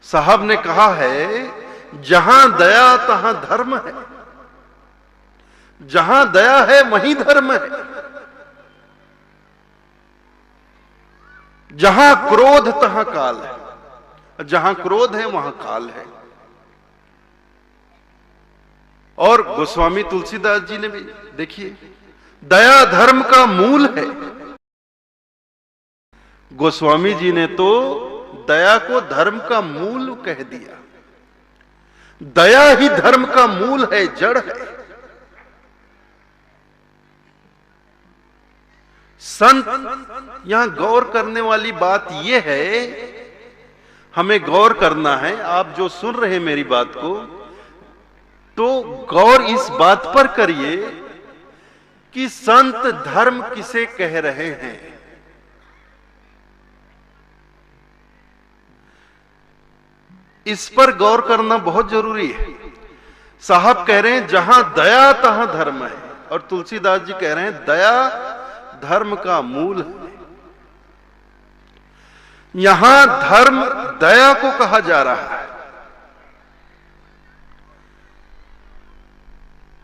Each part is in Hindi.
साहब ने कहा है जहां दया तहां धर्म है, जहां दया है वहीं धर्म है, जहां क्रोध तहां काल है, जहां क्रोध है वहां काल है। और गोस्वामी तुलसीदास जी ने भी देखिए, दया धर्म का मूल है। गोस्वामी जी ने तो दया को धर्म का मूल कह दिया। दया ही धर्म का मूल है, जड़ है। संत, यहां गौर करने वाली बात यह है, हमें गौर करना है। आप जो सुन रहे हैं मेरी बात को, तो गौर इस बात पर करिए कि संत धर्म किसे कह रहे हैं। इस पर गौर करना बहुत जरूरी है। साहब कह रहे हैं जहां दया तहां धर्म है, और तुलसीदास जी कह रहे हैं दया धर्म का मूल है। यहां धर्म दया को कहा जा रहा है।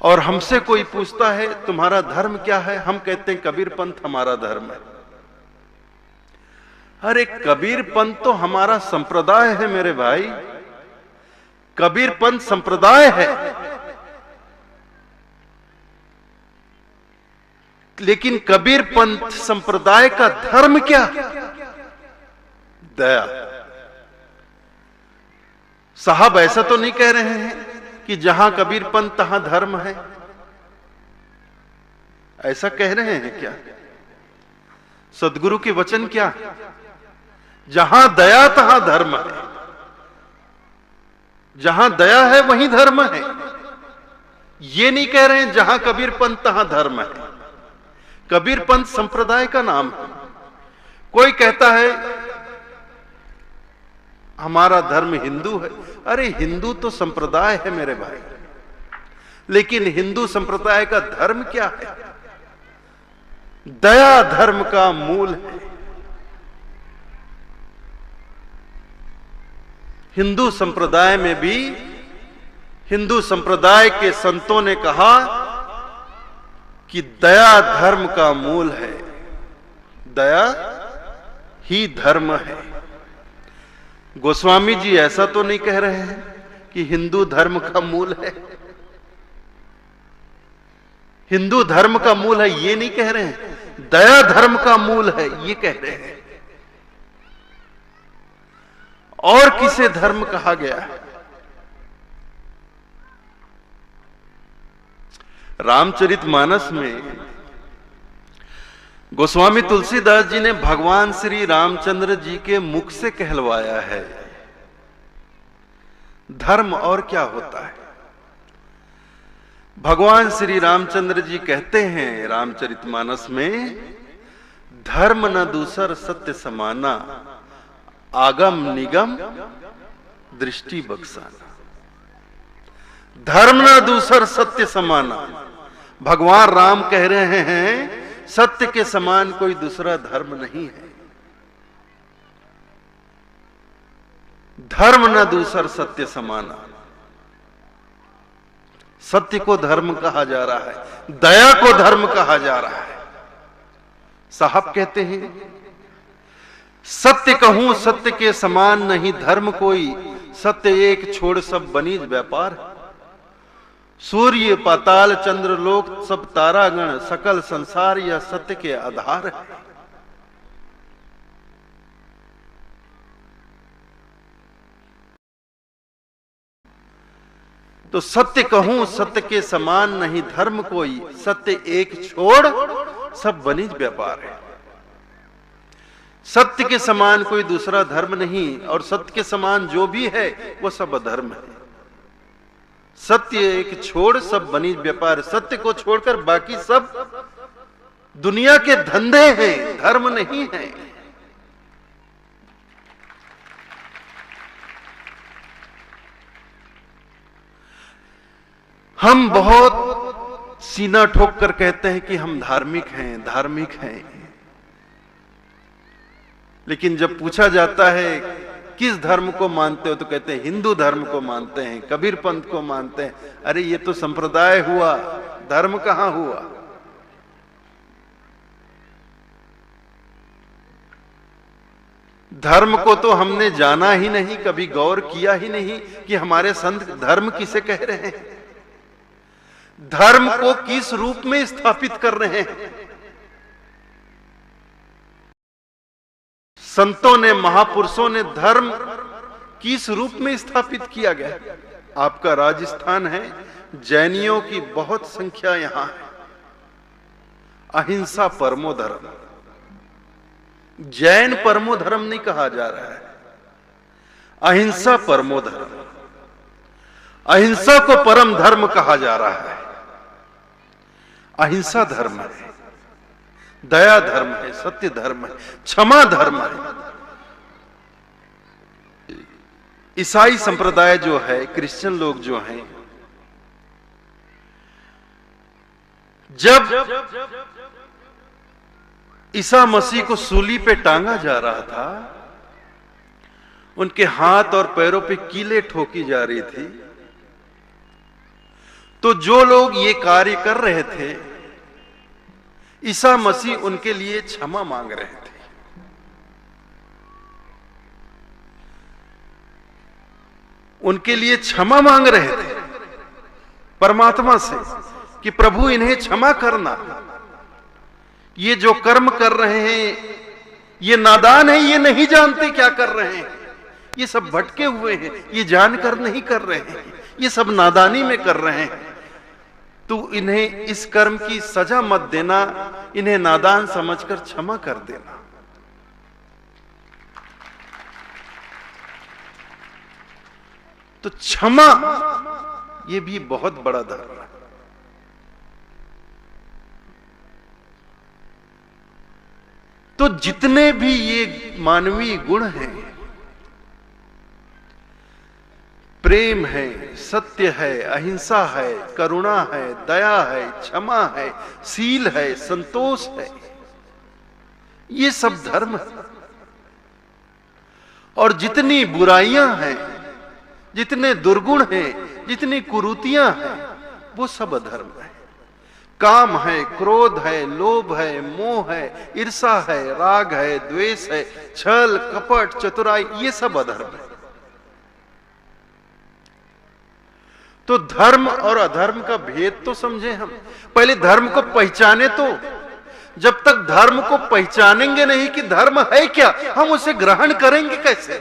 और हमसे कोई पूछता है तुम्हारा धर्म क्या है, हम कहते हैं कबीर पंथ हमारा धर्म है। अरे कबीर पंथ तो हमारा संप्रदाय है मेरे भाई। कबीर पंथ संप्रदाय है, लेकिन कबीर पंथ संप्रदाय का धर्म क्या? दया। साहब ऐसा तो नहीं कह रहे हैं कि जहां कबीर पंथ तहां धर्म है, ऐसा कह रहे हैं क्या? सदगुरु के वचन क्या? जहां दया तहां धर्म है। जहां दया है वहीं धर्म है। ये नहीं कह रहे हैं जहां कबीर पंथ तहां धर्म है। कबीर पंथ संप्रदाय का नाम है। कोई कहता है हमारा धर्म हिंदू है। अरे हिंदू तो संप्रदाय है मेरे भाई, लेकिन हिंदू संप्रदाय का धर्म क्या है? दया धर्म का मूल है। हिंदू संप्रदाय में भी हिंदू संप्रदाय के संतों ने कहा कि दया धर्म का मूल है। दया ही धर्म है। गोस्वामी जी ऐसा तो नहीं कह रहे हैं कि हिंदू धर्म का मूल है। हिंदू धर्म का मूल है ये नहीं कह रहे हैं, दया धर्म का मूल है ये कह रहे हैं। और किसे धर्म कहा गया है? रामचरितमानस में गोस्वामी तुलसीदास जी ने भगवान श्री रामचंद्र जी के मुख से कहलवाया है धर्म और क्या होता है। भगवान श्री रामचंद्र जी कहते हैं रामचरितमानस में, धर्म न दूसर सत्य समाना, आगम निगम दृष्टि बख्शाना। धर्म न दूसर सत्य समाना। भगवान राम कह रहे हैं सत्य के समान कोई दूसरा धर्म नहीं है। धर्म न दूसर सत्य समाना। सत्य को धर्म कहा जा रहा है, दया को धर्म कहा जा रहा है। साहब कहते हैं सत्य कहूं सत्य के समान नहीं धर्म कोई, सत्य एक छोड़ सब बनीज व्यापार। सूर्य पाताल चंद्र लोक सब तारागण सकल संसार यह सत्य के आधार है। तो सत्य कहूं सत्य के समान नहीं धर्म कोई, सत्य एक छोड़ सब बनीज व्यापार है। सत्य के समान कोई दूसरा धर्म नहीं, और सत्य के समान जो भी है वो सब अधर्म है। सत्य एक छोड़ सब बनीज व्यापार। सत्य को छोड़कर बाकी सब दुनिया के धंधे हैं, धर्म नहीं है। हम बहुत सीना ठोक कर कहते हैं कि हम धार्मिक हैं, धार्मिक हैं, लेकिन जब पूछा जाता है किस धर्म को मानते हो? तो कहते हैं हिंदू धर्म को मानते हैं, कबीर पंथ को मानते हैं। अरे ये तो संप्रदाय हुआ, धर्म कहां हुआ? धर्म को तो हमने जाना ही नहीं, कभी गौर किया ही नहीं कि हमारे संत धर्म किसे कह रहे हैं, धर्म को किस रूप में स्थापित कर रहे हैं। संतों ने, महापुरुषों ने धर्म किस रूप में स्थापित किया गया? आपका राजस्थान है, जैनियों की बहुत संख्या यहां है। अहिंसा परमो धर्म, जैन परमो धर्म नहीं कहा जा रहा है, अहिंसा परमो धर्म। अहिंसा को परम धर्म कहा जा रहा है। अहिंसा धर्म है, दया धर्म है, सत्य धर्म है, क्षमा धर्म है। ईसाई संप्रदाय जो है, क्रिश्चियन लोग जो हैं, जब ईसा मसीह को सूली पे टांगा जा रहा था, उनके हाथ और पैरों पे कीलें ठोकी जा रही थी, तो जो लोग ये कार्य कर रहे थे, ईसा मसीह उनके लिए क्षमा मांग रहे थे। उनके लिए क्षमा मांग रहे थे परमात्मा से कि प्रभु इन्हें क्षमा करना, ये जो कर्म कर रहे हैं ये नादान है, ये नहीं जानते क्या कर रहे हैं, ये सब भटके हुए हैं, ये जानकर नहीं कर रहे हैं, ये सब नादानी में कर रहे हैं। तू इन्हें इस कर्म की सजा मत देना, इन्हें नादान समझकर क्षमा कर देना। तो क्षमा ये भी बहुत बड़ा धर्म है। तो जितने भी ये मानवीय गुण हैं, प्रेम है, सत्य है, अहिंसा है, करुणा है, दया है, क्षमा है, शील है, संतोष है, ये सब धर्म है। और जितनी बुराइयां हैं, जितने दुर्गुण हैं, जितनी कुरीतियां हैं, वो सब अधर्म है। काम है, क्रोध है, लोभ है, मोह है, ईर्षा है, राग है, द्वेष है, छल कपट चतुराई, ये सब अधर्म है। तो धर्म और अधर्म का भेद तो समझे हम, पहले धर्म को पहचाने। तो जब तक धर्म को पहचानेंगे नहीं कि धर्म है क्या, हम उसे ग्रहण करेंगे कैसे?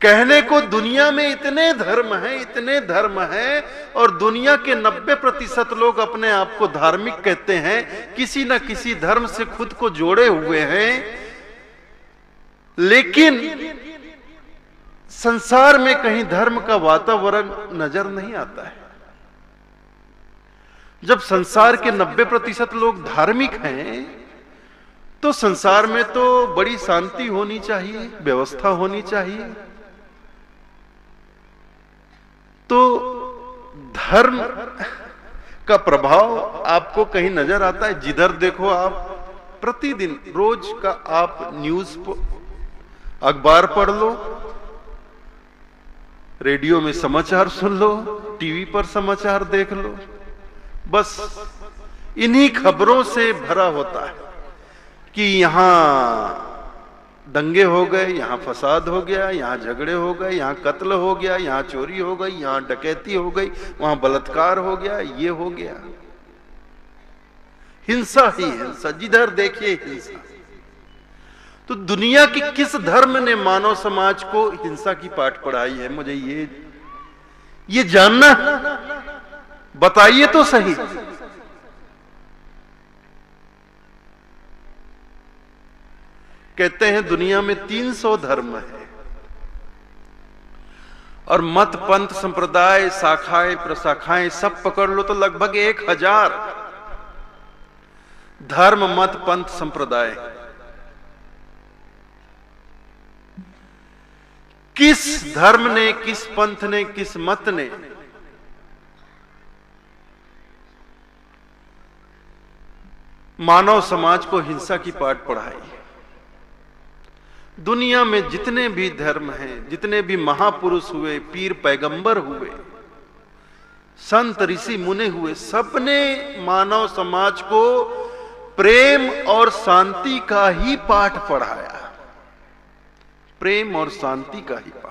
कहने को दुनिया में इतने धर्म हैं, इतने धर्म हैं, और दुनिया के 90% लोग अपने आप को धार्मिक कहते हैं, किसी न किसी धर्म से खुद को जोड़े हुए हैं, लेकिन संसार में कहीं धर्म का वातावरण नजर नहीं आता है। जब संसार के 90% लोग धार्मिक हैं, तो संसार में तो बड़ी शांति होनी चाहिए, व्यवस्था होनी चाहिए। तो धर्म का प्रभाव आपको कहीं नजर आता है? जिधर देखो आप प्रतिदिन रोज का आप न्यूज अखबार पढ़ लो, रेडियो में समाचार सुन लो, टीवी पर समाचार देख लो, बस इन्हीं खबरों से भरा होता है कि यहां दंगे हो गए, यहां फसाद हो गया, यहां झगड़े हो गए, यहां कत्ल हो गया, यहां चोरी हो गई, यहां डकैती हो गई, वहां बलात्कार हो गया, ये हो गया। हिंसा ही हिंसा, जिधर देखिए हिंसा। तो दुनिया की किस धर्म ने मानव समाज को हिंसा की पाठ पढ़ाई है? मुझे ये जानना, बताइए तो सही। कहते हैं दुनिया में 300 धर्म है, और मत पंथ संप्रदाय शाखाएं प्रशाखाएं सब पकड़ लो तो लगभग 1000 धर्म मत पंथ संप्रदाय। किस धर्म ने, किस पंथ ने, किस मत ने मानव समाज को हिंसा की पाठ पढ़ाई? दुनिया में जितने भी धर्म हैं, जितने भी महापुरुष हुए, पीर पैगंबर हुए, संत ऋषि मुनि हुए, सबने मानव समाज को प्रेम और शांति का ही पाठ पढ़ाया। प्रेम और शांति का ही पाठ।